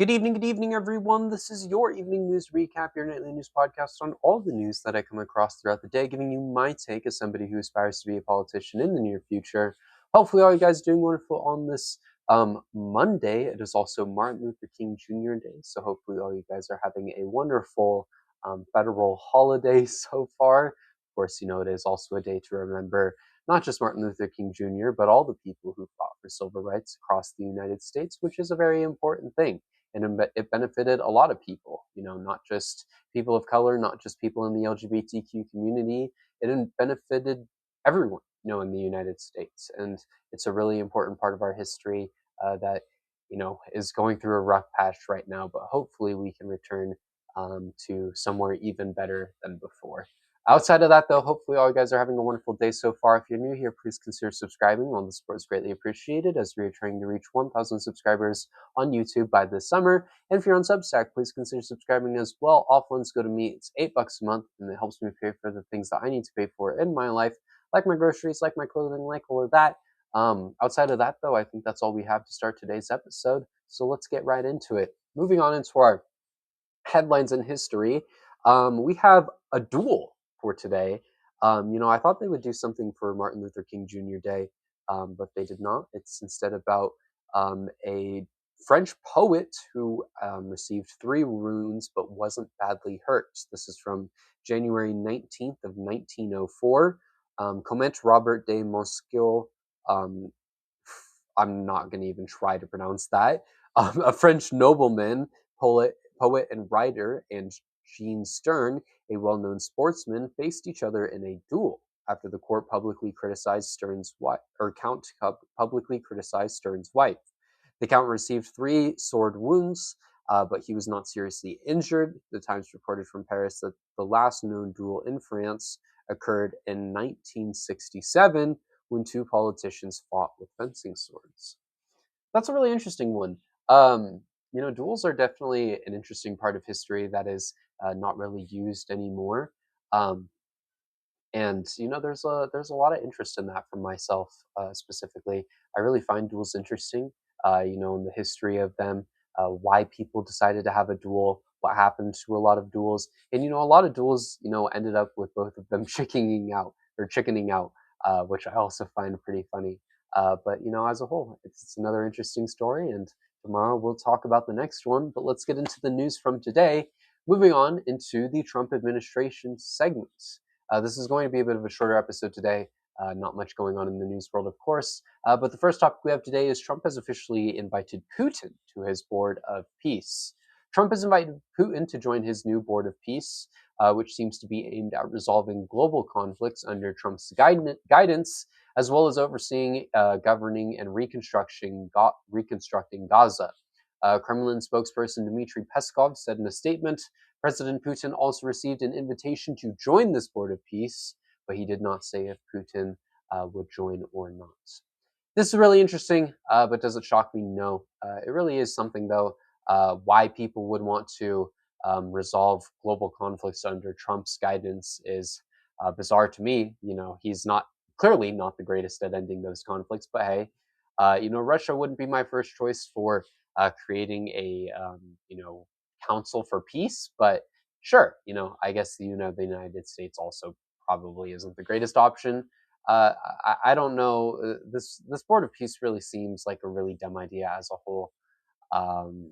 Good evening, everyone. This is your evening news recap, your nightly news podcast on all the news that I come across throughout the day, giving you my take as somebody who aspires to be a politician in the near future. Hopefully, all you guys are doing wonderful on this Monday. It is also Martin Luther King Jr. Day, so hopefully, all you guys are having a wonderful federal holiday so far. Of course, it is also a day to remember not just Martin Luther King Jr., but all the people who fought for civil rights across the United States, which is a very important thing. And it benefited a lot of people, not just people of color, not just people in the LGBTQ community. It benefited everyone, in the United States. And it's a really important part of our history that, is going through a rough patch right now, but hopefully we can return to somewhere even better than before. Outside of that, though, hopefully all you guys are having a wonderful day so far. If you're new here, please consider subscribing. All the support is greatly appreciated as we are trying to reach 1,000 subscribers on YouTube by this summer. And if you're on Substack, please consider subscribing as well. All funds go to me. It's $8 a month, and it helps me pay for the things that I need to pay for in my life, like my groceries, like my clothing, like all of that. Outside of that, though, I think that's all we have to start today's episode. So let's get right into it. Moving on into our headlines in history, we have a duel for today. I thought they would do something for Martin Luther King Jr. Day, but they did not. It's instead about a French poet who received 3 wounds but wasn't badly hurt. This is from January 19th of 1904. Comment Robert de Mosquil, I'm not going to even try to pronounce that, a French nobleman, poet, and writer, and Jean Stern, a well-known sportsman, faced each other in a duel after the court publicly criticized Stern's wife, or Count publicly criticized Stern's wife. The Count received 3 sword wounds, but he was not seriously injured. The Times reported from Paris that the last known duel in France occurred in 1967 when 2 politicians fought with fencing swords. That's a really interesting one. Duels are definitely an interesting part of history that is not really used anymore. And there's a lot of interest in that for myself specifically. I really find duels interesting. In the history of them, why people decided to have a duel, what happened to a lot of duels, and a lot of duels, ended up with both of them chickening out, which I also find pretty funny. But as a whole, it's another interesting story, and tomorrow we'll talk about the next one. But let's get into the news from today. Moving on into the Trump administration segments. This is going to be a bit of a shorter episode today. Not much going on in the news world, of course. But the first topic we have today is Trump has officially invited Putin to his board of peace. Trump has invited Putin to join his new board of peace, which seems to be aimed at resolving global conflicts under Trump's guidance, as well as overseeing, governing, and reconstructing Gaza. Kremlin spokesperson Dmitry Peskov said in a statement, President Putin also received an invitation to join this board of peace, but he did not say if Putin would join or not. This is really interesting, but does it shock me? No. It really is something, though, why people would want to resolve global conflicts under Trump's guidance is bizarre to me. He's clearly not the greatest at ending those conflicts, but hey, Russia wouldn't be my first choice for creating a, council for peace, but sure, I guess, the United States also probably isn't the greatest option. I don't know. This board of peace really seems like a really dumb idea as a whole. Um,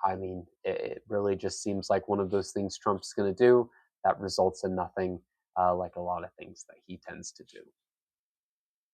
I mean, it really just seems like one of those things Trump's going to do that results in nothing, like a lot of things that he tends to do.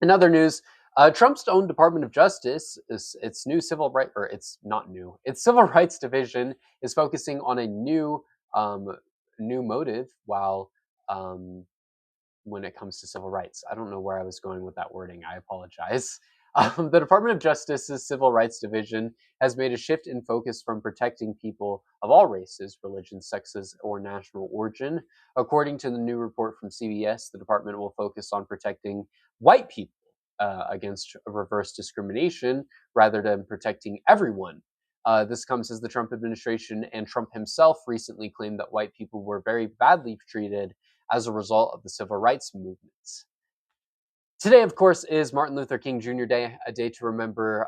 In other news, Trump's own Department of Justice, its new civil right, or it's not new, its civil rights division is focusing on a new motive while when it comes to civil rights. I don't know where I was going with that wording. I apologize. The Department of Justice's Civil Rights Division has made a shift in focus from protecting people of all races, religions, sexes, or national origin. According to the new report from CBS, the department will focus on protecting white people against reverse discrimination rather than protecting everyone. This comes as the Trump administration and Trump himself recently claimed that white people were very badly treated as a result of the civil rights movements. Today, of course, is Martin Luther King Jr. Day, a day to remember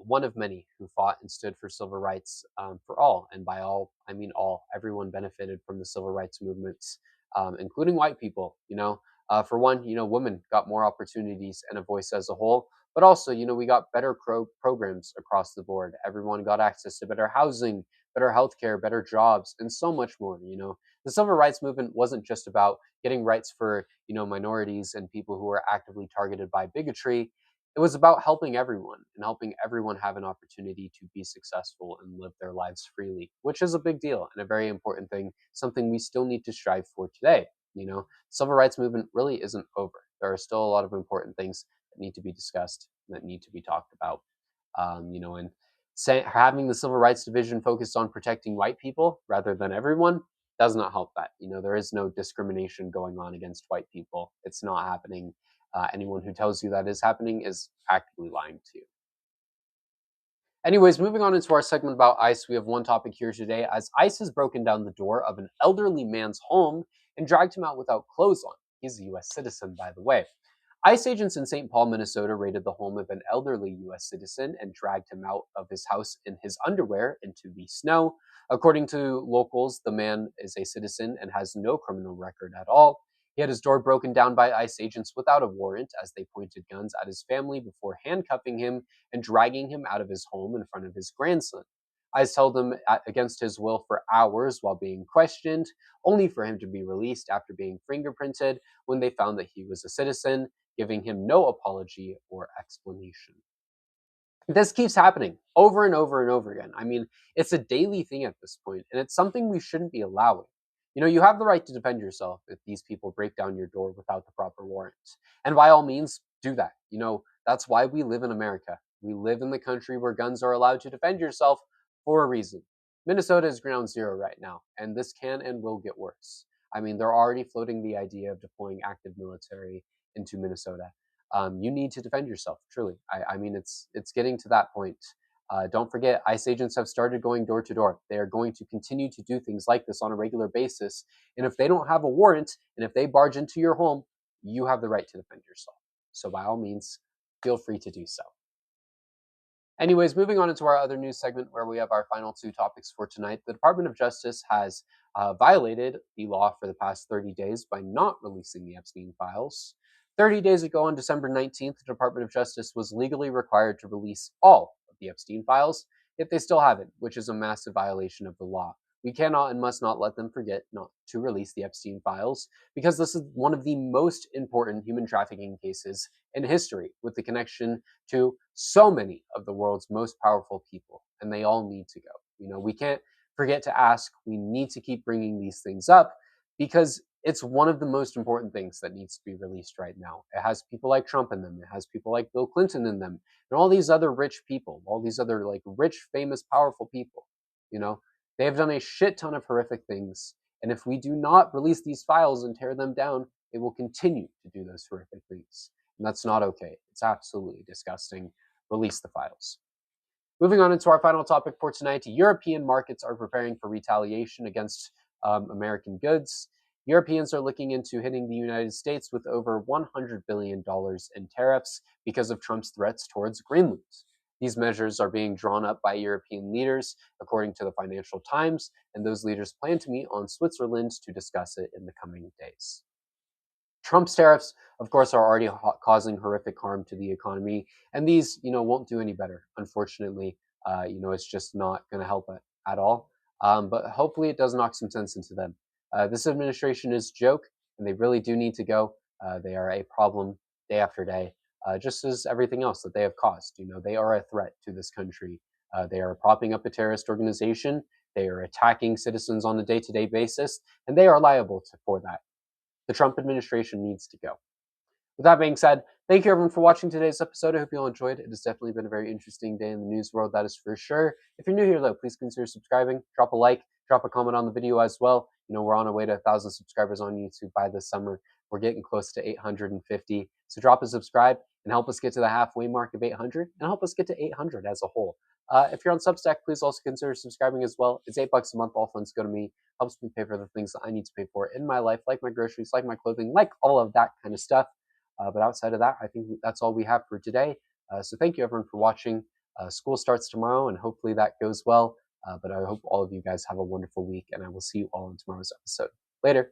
one of many who fought and stood for civil rights for all. And by all, I mean all. Everyone benefited from the civil rights movements, including white people. For one, women got more opportunities and a voice as a whole. But also, we got better programs across the board. Everyone got access to better housing, better healthcare, better jobs, and so much more. The civil rights movement wasn't just about getting rights for minorities and people who are actively targeted by bigotry. It was about helping everyone and helping everyone have an opportunity to be successful and live their lives freely, which is a big deal and a very important thing, something we still need to strive for today. Civil rights movement really isn't over. There are still a lot of important things that need to be discussed, that need to be talked about. And having the civil rights division focused on protecting white people rather than everyone does not help that. There is no discrimination going on against white people. It's not happening. Anyone who tells you that is happening is actively lying to you. Anyways, moving on into our segment about ICE, we have one topic here today, as ICE has broken down the door of an elderly man's home and dragged him out without clothes on. He's a U.S. citizen, by the way. ICE agents in St. Paul, Minnesota raided the home of an elderly U.S. citizen and dragged him out of his house in his underwear into the snow. According to locals, the man is a citizen and has no criminal record at all. He had his door broken down by ICE agents without a warrant as they pointed guns at his family before handcuffing him and dragging him out of his home in front of his grandson. ICE held him against his will for hours while being questioned, only for him to be released after being fingerprinted when they found that he was a citizen, giving him no apology or explanation. This keeps happening over and over and over again. I mean, it's a daily thing at this point, and it's something we shouldn't be allowing. You have the right to defend yourself if these people break down your door without the proper warrants. And by all means, do that. That's why we live in America. We live in the country where guns are allowed to defend yourself for a reason. Minnesota is ground zero right now, and this can and will get worse. I mean, they're already floating the idea of deploying active military into Minnesota. You need to defend yourself. Truly, I mean, it's getting to that point. Don't forget, ICE agents have started going door to door. They are going to continue to do things like this on a regular basis. And if they don't have a warrant, and if they barge into your home, you have the right to defend yourself. So by all means, feel free to do so. Anyways, moving on into our other news segment where we have our final two topics for tonight. The Department of Justice has violated the law for the past 30 days by not releasing the Epstein files. 30 days ago, on December 19th, the Department of Justice was legally required to release all of the Epstein files, yet they still haven't, which is a massive violation of the law. We cannot and must not let them forget not to release the Epstein files, because this is one of the most important human trafficking cases in history, with the connection to so many of the world's most powerful people, and they all need to go. We can't forget to ask. We need to keep bringing these things up because it's one of the most important things that needs to be released right now. It has people like Trump in them. It has people like Bill Clinton in them, and all these other rich people, all these other rich, famous, powerful people. They have done a shit ton of horrific things, and if we do not release these files and tear them down, they will continue to do those horrific things. And that's not okay. It's absolutely disgusting. Release the files. Moving on into our final topic for tonight, European markets are preparing for retaliation against American goods. Europeans are looking into hitting the United States with over $100 billion in tariffs because of Trump's threats towards Greenland. These measures are being drawn up by European leaders, according to the Financial Times, and those leaders plan to meet on Switzerland to discuss it in the coming days. Trump's tariffs, of course, are already causing horrific harm to the economy, and these, won't do any better. Unfortunately, it's just not going to help it at all. But hopefully, it does knock some sense into them. This administration is a joke, and they really do need to go. They are a problem day after day, just as everything else that they have caused. They are a threat to this country. They are propping up a terrorist organization. They are attacking citizens on a day-to-day basis, and they are liable for that. The Trump administration needs to go. With that being said, thank you everyone for watching today's episode. I hope you all enjoyed it. It has definitely been a very interesting day in the news world, that is for sure. If you're new here, though, please consider subscribing, drop a like, drop a comment on the video as well. We're on our way to 1,000 subscribers on YouTube by this summer. We're getting close to 850. So drop a subscribe and help us get to the halfway mark of 800 and help us get to 800 as a whole. If you're on Substack, please also consider subscribing as well. It's $8 a month. All funds go to me. Helps me pay for the things that I need to pay for in my life, like my groceries, like my clothing, like all of that kind of stuff. But outside of that, I think that's all we have for today. So thank you everyone for watching. School starts tomorrow, and hopefully that goes well. But I hope all of you guys have a wonderful week, and I will see you all in tomorrow's episode. Later.